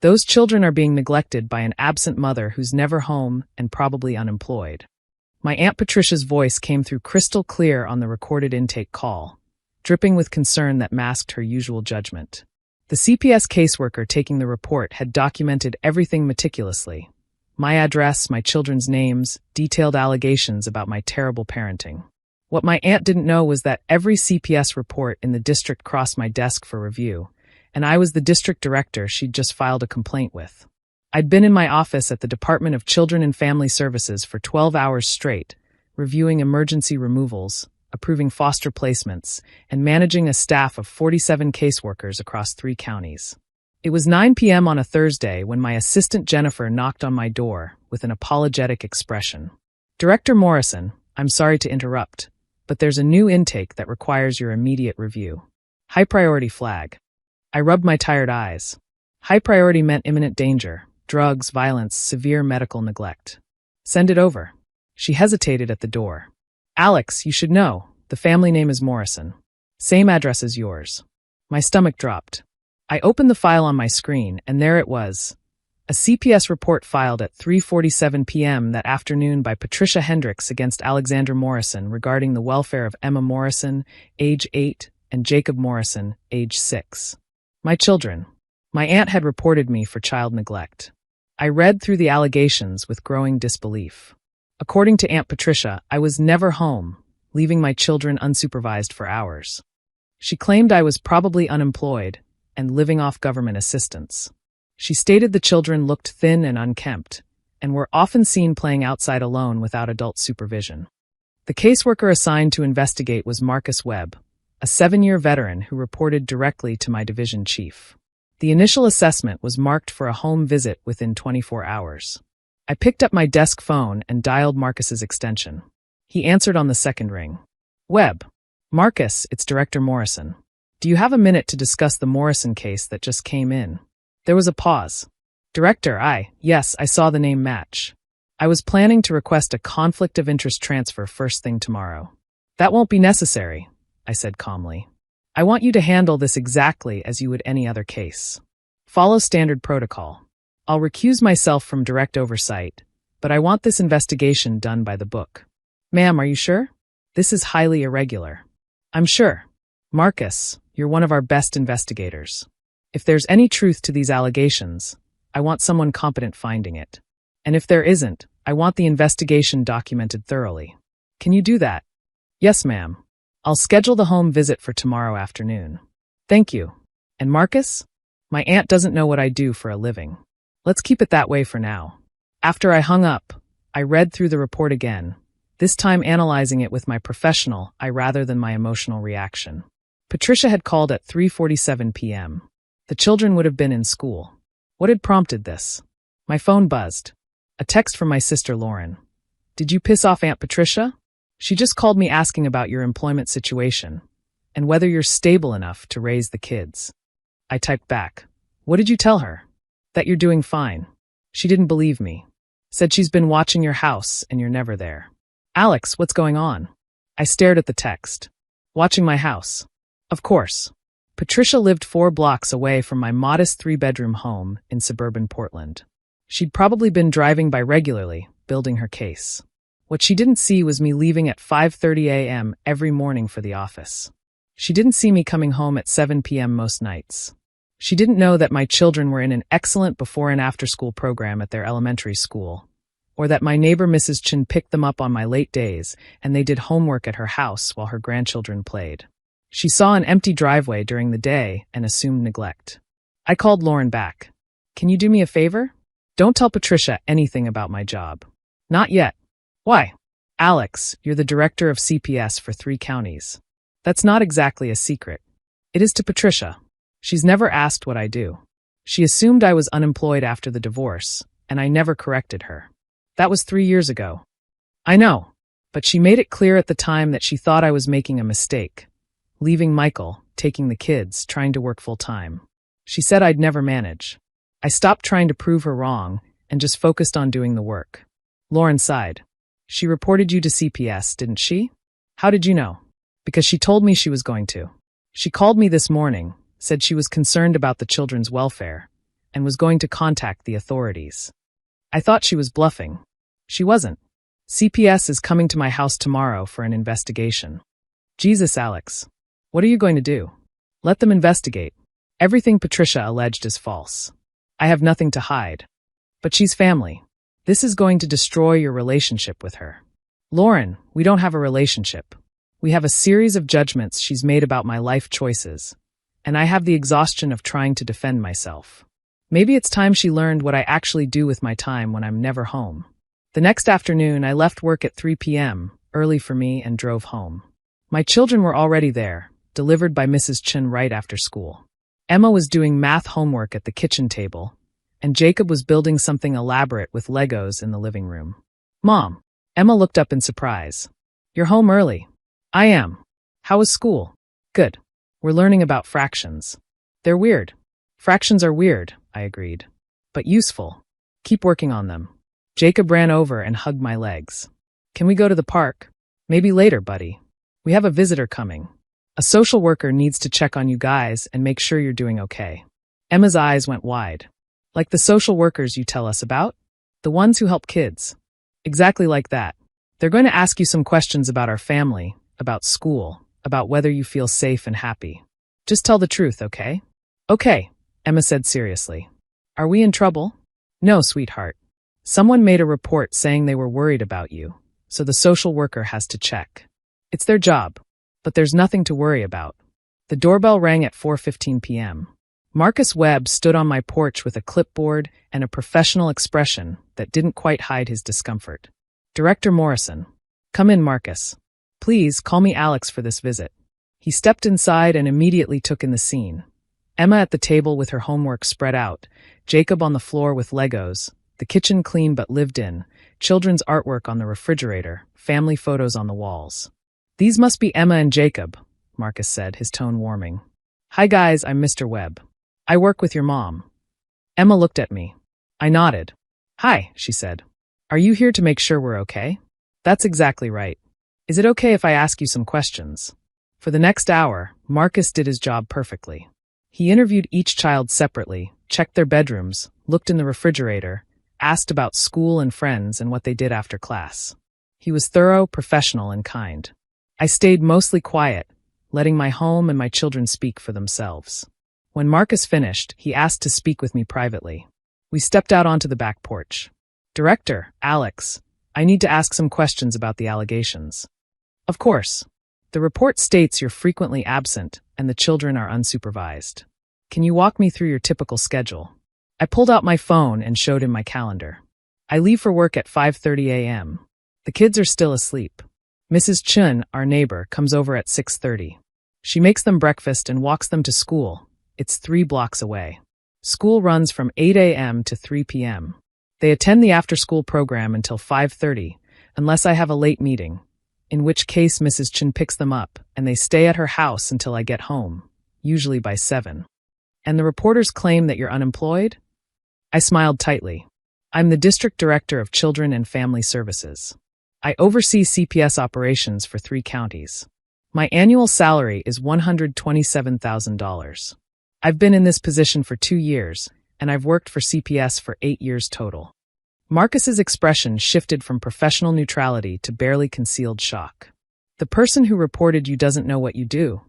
Those children are being neglected by an absent mother who's never home and probably unemployed. My Aunt Patricia's voice came through crystal clear on the recorded intake call, dripping with concern that masked her usual judgment. The CPS caseworker taking the report had documented everything meticulously. My address, my children's names, detailed allegations about my terrible parenting. What my aunt didn't know was that every CPS report in the district crossed my desk for review, and I was the district director she'd just filed a complaint with. I'd been in my office at the Department of Children and Family Services for 12 hours straight, reviewing emergency removals, approving foster placements, and managing a staff of 47 caseworkers across 3 counties. It was 9 p.m. on a Thursday when my assistant Jennifer knocked on my door with an apologetic expression. "Director Morrison, I'm sorry to interrupt, but there's a new intake that requires your immediate review. High priority flag." I rubbed my tired eyes. High priority meant imminent danger, drugs, violence, severe medical neglect. "Send it over." She hesitated at the door. "Alex, you should know, the family name is Morrison. Same address as yours." My stomach dropped. I opened the file on my screen, and there it was. A CPS report filed at 3:47 p.m. that afternoon by Patricia Hendricks against Alexandra Morrison regarding the welfare of Emma Morrison, age 8, and Jacob Morrison, age 6. My children. My aunt had reported me for child neglect. I read through the allegations with growing disbelief. According to Aunt Patricia, I was never home, leaving my children unsupervised for hours. She claimed I was probably unemployed and living off government assistance. She stated the children looked thin and unkempt, and were often seen playing outside alone without adult supervision. The caseworker assigned to investigate was Marcus Webb, a 7-year veteran who reported directly to my division chief. The initial assessment was marked for a home visit within 24 hours. I picked up my desk phone and dialed Marcus's extension. He answered on the second ring. "Webb. Marcus, it's Director Morrison. Do you have a minute to discuss the Morrison case that just came in?" There was a pause. "Director, yes, I saw the name match. I was planning to request a conflict of interest transfer first thing tomorrow." "That won't be necessary," I said calmly. "I want you to handle this exactly as you would any other case. Follow standard protocol. I'll recuse myself from direct oversight, but I want this investigation done by the book." "Ma'am, are you sure? This is highly irregular." "I'm sure. Marcus, you're one of our best investigators. If there's any truth to these allegations, I want someone competent finding it. And if there isn't, I want the investigation documented thoroughly. Can you do that?" "Yes, ma'am. I'll schedule the home visit for tomorrow afternoon." "Thank you. And Marcus? My aunt doesn't know what I do for a living. Let's keep it that way for now." After I hung up, I read through the report again, this time analyzing it with my professional eye rather than my emotional reaction. Patricia had called at 3:47 p.m. The children would have been in school. What had prompted this? My phone buzzed. A text from my sister Lauren. "Did you piss off Aunt Patricia? She just called me asking about your employment situation and whether you're stable enough to raise the kids." I typed back. "What did you tell her?" "That you're doing fine." She didn't believe me. Said she's been watching your house and you're never there. "Alex, what's going on?" I stared at the text. "Watching my house." Of course. Patricia lived 4 blocks away from my modest 3-bedroom home in suburban Portland. She'd probably been driving by regularly, building her case. What she didn't see was me leaving at 5:30 a.m. every morning for the office. She didn't see me coming home at 7 p.m. most nights. She didn't know that my children were in an excellent before and after school program at their elementary school, or that my neighbor Mrs. Chin picked them up on my late days and they did homework at her house while her grandchildren played. She saw an empty driveway during the day and assumed neglect. I called Lauren back. "Can you do me a favor? Don't tell Patricia anything about my job." "Not yet." "Why?" "Alex, you're the director of CPS for 3 counties. That's not exactly a secret. It is to Patricia. She's never asked what I do. She assumed I was unemployed after the divorce, and I never corrected her. That was 3 years ago." "I know, but she made it clear at the time that she thought I was making a mistake, leaving Michael, taking the kids, trying to work full-time. She said I'd never manage. I stopped trying to prove her wrong and just focused on doing the work." Lauren sighed. "She reported you to CPS, didn't she?" "How did you know?" "Because she told me she was going to. She called me this morning, said she was concerned about the children's welfare, and was going to contact the authorities. I thought she was bluffing. She wasn't. CPS is coming to my house tomorrow for an investigation. Jesus, Alex. What are you going to do? Let them investigate. Everything Patricia alleged is false. I have nothing to hide. But she's family. This is going to destroy your relationship with her. Lauren, we don't have a relationship. We have a series of judgments she's made about my life choices, and I have the exhaustion of trying to defend myself. Maybe it's time she learned what I actually do with my time when I'm never home. The next afternoon, I left work at 3 p.m., early for me, and drove home. My children were already there, delivered by Mrs. Chen right after school. Emma was doing math homework at the kitchen table, and Jacob was building something elaborate with Legos in the living room. Mom. Emma looked up in surprise. You're home early. I am. How was school? Good. We're learning about fractions. They're weird. Fractions are weird, I agreed. But useful. Keep working on them. Jacob ran over and hugged my legs. Can we go to the park? Maybe later, buddy. We have a visitor coming. A social worker needs to check on you guys and make sure you're doing okay. Emma's eyes went wide. Like the social workers you tell us about? The ones who help kids. Exactly like that. They're going to ask you some questions about our family, about school, about whether you feel safe and happy. Just tell the truth, okay? Okay, Emma said seriously. Are we in trouble? No, sweetheart. Someone made a report saying they were worried about you, so the social worker has to check. It's their job, but there's nothing to worry about. The doorbell rang at 4:15 p.m. Marcus Webb stood on my porch with a clipboard and a professional expression that didn't quite hide his discomfort. Director Morrison. Come in, Marcus. Please call me Alex for this visit. He stepped inside and immediately took in the scene. Emma at the table with her homework spread out, Jacob on the floor with Legos, the kitchen clean but lived in, children's artwork on the refrigerator, family photos on the walls. These must be Emma and Jacob, Marcus said, his tone warming. Hi guys, I'm Mr. Webb. I work with your mom. Emma looked at me. I nodded. Hi, she said. Are you here to make sure we're okay? That's exactly right. Is it okay if I ask you some questions? For the next hour, Marcus did his job perfectly. He interviewed each child separately, checked their bedrooms, looked in the refrigerator, asked about school and friends and what they did after class. He was thorough, professional, and kind. I stayed mostly quiet, letting my home and my children speak for themselves. When Marcus finished, he asked to speak with me privately. We stepped out onto the back porch. Director, Alex, I need to ask some questions about the allegations. Of course. The report states you're frequently absent and the children are unsupervised. Can you walk me through your typical schedule? I pulled out my phone and showed him my calendar. I leave for work at 5:30 a.m. The kids are still asleep. Mrs. Chun, our neighbor, comes over at 6:30. She makes them breakfast and walks them to school. It's 3 blocks away. School runs from 8 a.m. to 3 p.m. They attend the after-school program until 5:30, unless I have a late meeting, in which case Mrs. Chun picks them up, and they stay at her house until I get home, usually by 7. And the reporters claim that you're unemployed? I smiled tightly. I'm the District Director of Children and Family Services. I oversee CPS operations for 3 counties. My annual salary is $127,000. I've been in this position for 2 years, and I've worked for CPS for 8 years total. Marcus's expression shifted from professional neutrality to barely concealed shock. The person who reported you doesn't know what you do.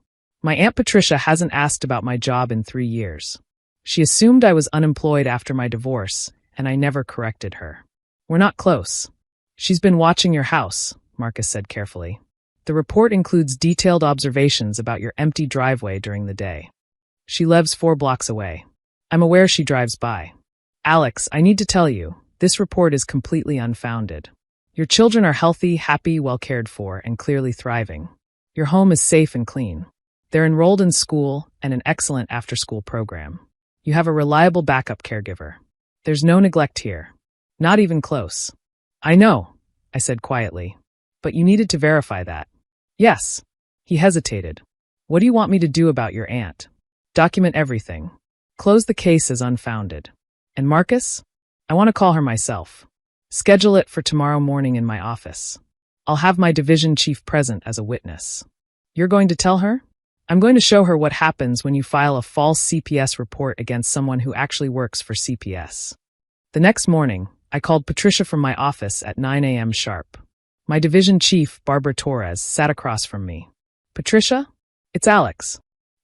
My Aunt Patricia hasn't asked about my job in 3 years. She assumed I was unemployed after my divorce, and I never corrected her. We're not close. She's been watching your house, Marcus said carefully. The report includes detailed observations about your empty driveway during the day. She lives 4 blocks away. I'm aware she drives by. Alex, I need to tell you, this report is completely unfounded. Your children are healthy, happy, well cared for, and clearly thriving. Your home is safe and clean. They're enrolled in school and an excellent after-school program. You have a reliable backup caregiver. There's no neglect here. Not even close. I know, I said quietly. But you needed to verify that. Yes. He hesitated. What do you want me to do about your aunt? Document everything. Close the case as unfounded. And Marcus? I want to call her myself. Schedule it for tomorrow morning in my office. I'll have my division chief present as a witness. You're going to tell her? I'm going to show her what happens when you file a false CPS report against someone who actually works for CPS. The next morning, I called Patricia from my office at 9 a.m. sharp. My division chief, Barbara Torres, sat across from me. Patricia? It's Alex.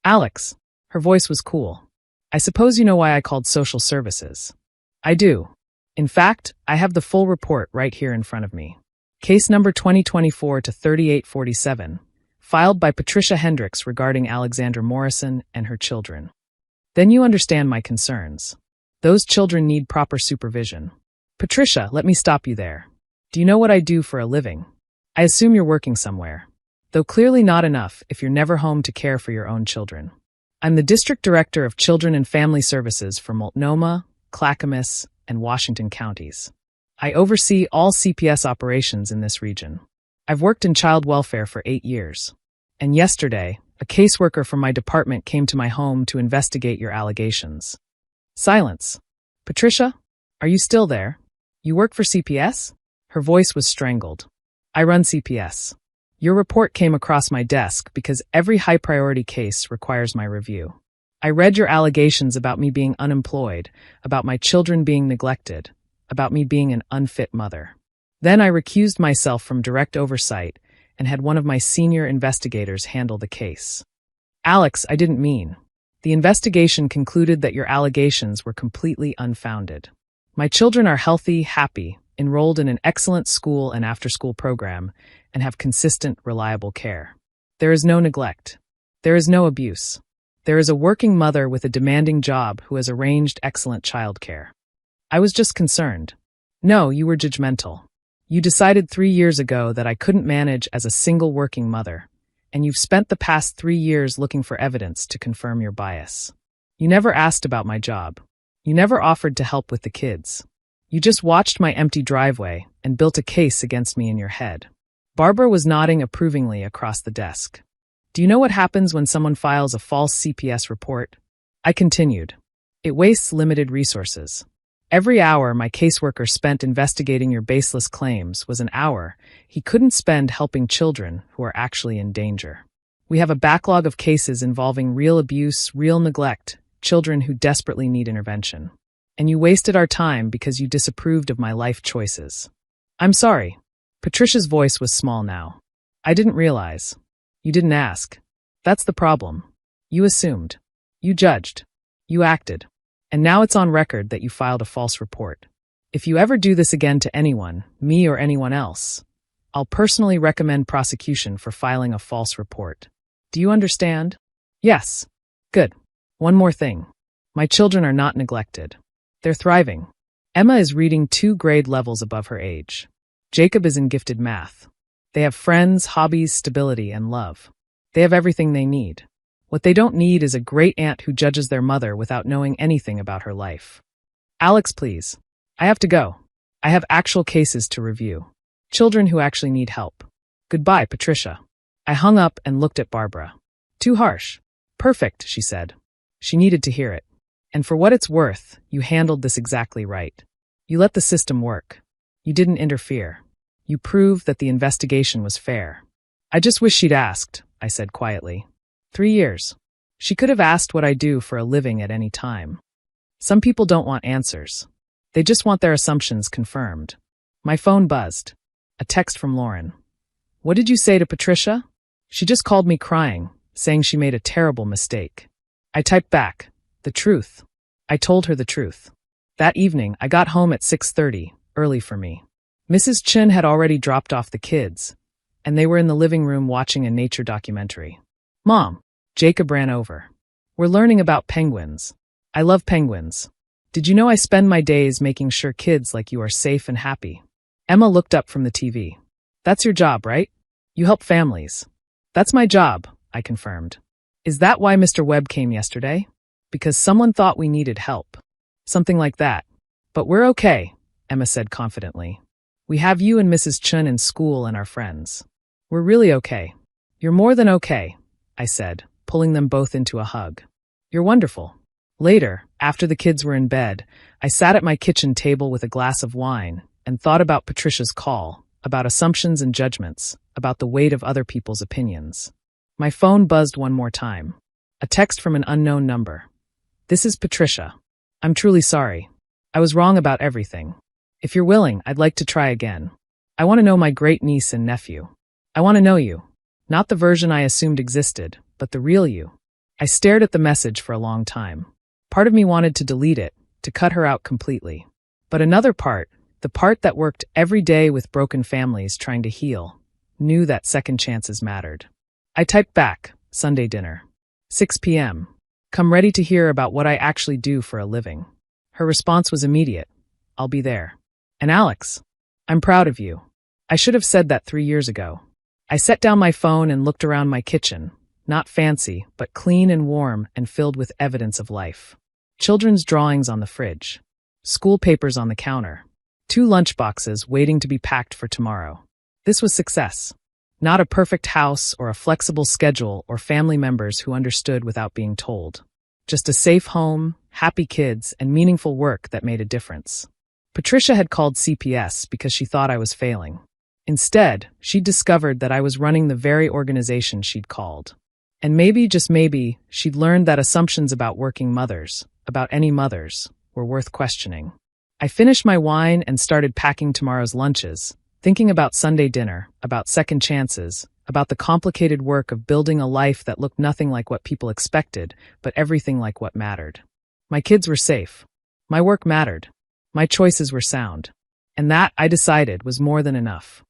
Alex. Her voice was cool. I suppose you know why I called social services. I do. In fact, I have the full report right here in front of me. Case number 2024-3847, filed by Patricia Hendricks regarding Alexandra Morrison and her children. Then you understand my concerns. Those children need proper supervision. Patricia, let me stop you there. Do you know what I do for a living? I assume you're working somewhere, though clearly not enough if you're never home to care for your own children. I'm the District Director of Children and Family Services for Multnomah, Clackamas, and Washington counties. I oversee all CPS operations in this region. I've worked in child welfare for 8 years. And yesterday, a caseworker from my department came to my home to investigate your allegations. Silence. Patricia, are you still there? You work for CPS? Her voice was strangled. I run CPS. Your report came across my desk because every high-priority case requires my review. I read your allegations about me being unemployed, about my children being neglected, about me being an unfit mother. Then I recused myself from direct oversight and had one of my senior investigators handle the case. Alex, I didn't mean. The investigation concluded that your allegations were completely unfounded. My children are healthy, happy, enrolled in an excellent school and after-school program, and have consistent, reliable care. There is no neglect. There is no abuse. There is a working mother with a demanding job who has arranged excellent childcare. I was just concerned. No, you were judgmental. You decided 3 years ago that I couldn't manage as a single working mother, and you've spent the past 3 years looking for evidence to confirm your bias. You never asked about my job. You never offered to help with the kids. You just watched my empty driveway and built a case against me in your head. Barbara was nodding approvingly across the desk. Do you know what happens when someone files a false CPS report? I continued. It wastes limited resources. Every hour my caseworker spent investigating your baseless claims was an hour he couldn't spend helping children who are actually in danger. We have a backlog of cases involving real abuse, real neglect, children who desperately need intervention. And you wasted our time because you disapproved of my life choices. I'm sorry. Patricia's voice was small now. I didn't realize. You didn't ask. That's the problem. You assumed. You judged. You acted. And now it's on record that you filed a false report. If you ever do this again to anyone, me or anyone else, I'll personally recommend prosecution for filing a false report. Do you understand? Yes. Good. One more thing. My children are not neglected. They're thriving. Emma is reading 2 grade levels above her age. Jacob is in gifted math. They have friends, hobbies, stability, and love. They have everything they need. What they don't need is a great aunt who judges their mother without knowing anything about her life. Alex, please. I have to go. I have actual cases to review. Children who actually need help. Goodbye, Patricia. I hung up and looked at Barbara. Too harsh. Perfect, she said. She needed to hear it. And for what it's worth, you handled this exactly right. You let the system work. You didn't interfere. You proved that the investigation was fair. I just wish she'd asked, I said quietly. 3 years. She could have asked what I do for a living at any time. Some people don't want answers. They just want their assumptions confirmed. My phone buzzed. A text from Lauren. What did you say to Patricia? She just called me crying, saying she made a terrible mistake. I typed back, the truth. I told her the truth. That evening, I got home at 6:30, early for me. Mrs. Chin had already dropped off the kids, and they were in the living room watching a nature documentary. Mom, Jacob ran over. We're learning about penguins. I love penguins. Did you know I spend my days making sure kids like you are safe and happy? Emma looked up from the TV. That's your job, right? You help families. That's my job, I confirmed. Is that why Mr. Webb came yesterday? Because someone thought we needed help. Something like that. But we're okay, Emma said confidently. We have you and Mrs. Chun in school and our friends. We're really okay. You're more than okay, I said, pulling them both into a hug. You're wonderful. Later, after the kids were in bed, I sat at my kitchen table with a glass of wine and thought about Patricia's call, about assumptions and judgments, about the weight of other people's opinions. My phone buzzed one more time. A text from an unknown number. This is Patricia. I'm truly sorry. I was wrong about everything. If you're willing, I'd like to try again. I want to know my great-niece and nephew. I want to know you. Not the version I assumed existed, but the real you. I stared at the message for a long time. Part of me wanted to delete it, to cut her out completely. But another part, the part that worked every day with broken families trying to heal, knew that second chances mattered. I typed back, Sunday dinner. 6 p.m. Come ready to hear about what I actually do for a living. Her response was immediate. I'll be there. And Alex, I'm proud of you. I should have said that 3 years ago. I set down my phone and looked around my kitchen, not fancy, but clean and warm and filled with evidence of life. Children's drawings on the fridge. School papers on the counter. 2 lunchboxes waiting to be packed for tomorrow. This was success. Not a perfect house or a flexible schedule or family members who understood without being told. Just a safe home, happy kids, and meaningful work that made a difference. Patricia had called CPS because she thought I was failing. Instead, she'd discovered that I was running the very organization she'd called. And maybe, just maybe, she'd learned that assumptions about working mothers, about any mothers, were worth questioning. I finished my wine and started packing tomorrow's lunches, thinking about Sunday dinner, about second chances, about the complicated work of building a life that looked nothing like what people expected, but everything like what mattered. My kids were safe. My work mattered. My choices were sound. And that, I decided, was more than enough.